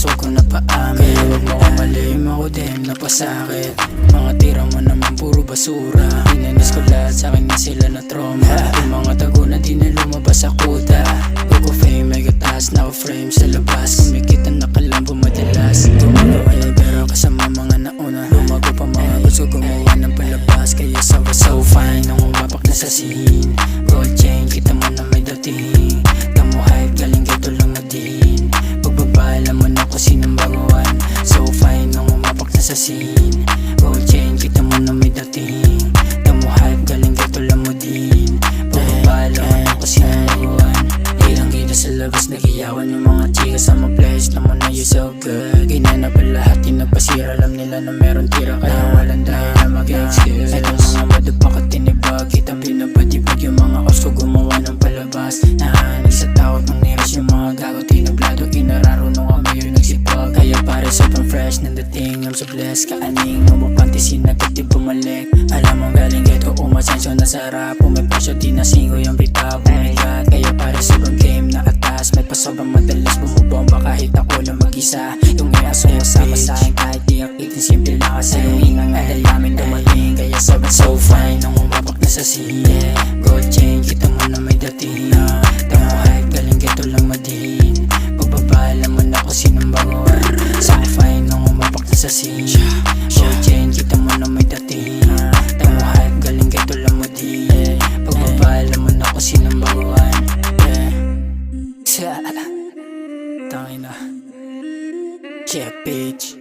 promise wag ko na paamin. Kaya wag mo kamalim, ako din napasakit. Mga tira mo naman puro basura. Inanis ko lahat, sa'kin na sila na trauma. Yung mga tago na di na lumabas sa kuta. Go fame, mega taas, naka-frame sa labas. Kumikita na kalambo madalas. Gumalo ay pero kasama mga nauna. Lumago pa mga gusto gumawa ng palabas. Kaya so fine, nung umapak na sa scene. Gold chain, kita mo na may dating. Tamo hype, galing gato lang na din. Pagbabahala mo na kung sinong baguhan. So fine, nung umapak na sa scene. Gold chain, kita mo na may dating. Tamo hype, galing gato lang mo din. Pagbabahala mo na kung sinong baguhan. Kitang-kita sa labas, nagiyawan yung mga chika sa mga place. Naman na you so good. Ginana pa lahat, yung nagpasira. Alam nila na meron tira, kaya walang dahil na mag-excuse. Itong mga madupaka tinibag, kitang binabadibag yung mga os ko gumawa ng palabas. Nahanig sa tawag ng niras yung mga gago tinablado. Inararo nung kami yung nagsipag. Kaya pare sobrang fresh ng dating. I'm so blessed, kaaning umapantisin na di bumalik. Alam mo galing geto, umasensyo na sarap. May pasyo, di nasingo yung bitaw. Bumigat, kaya pare sobrang game na atas. May pasobrang madalas bumubomba kahit ako lang mag-isa. Yung iaso kasama sa'kin kahit di akitin. Simple lang kasi yung inang adalamin dumating. Kaya sobrang so fine nung umapak na sa scene. Gold chain, kita mo na may dating. Tamo hype, galing geto lang madin. Pagbabahala mo na kung sinong baguhan. So fine nung umapak na sa scene. Gold chain, kita mo na may dating. Tamo hype, galing geto lang madin. Pagbabahala mo na kung sinong baguhan. Tangina. Yeah, bitch.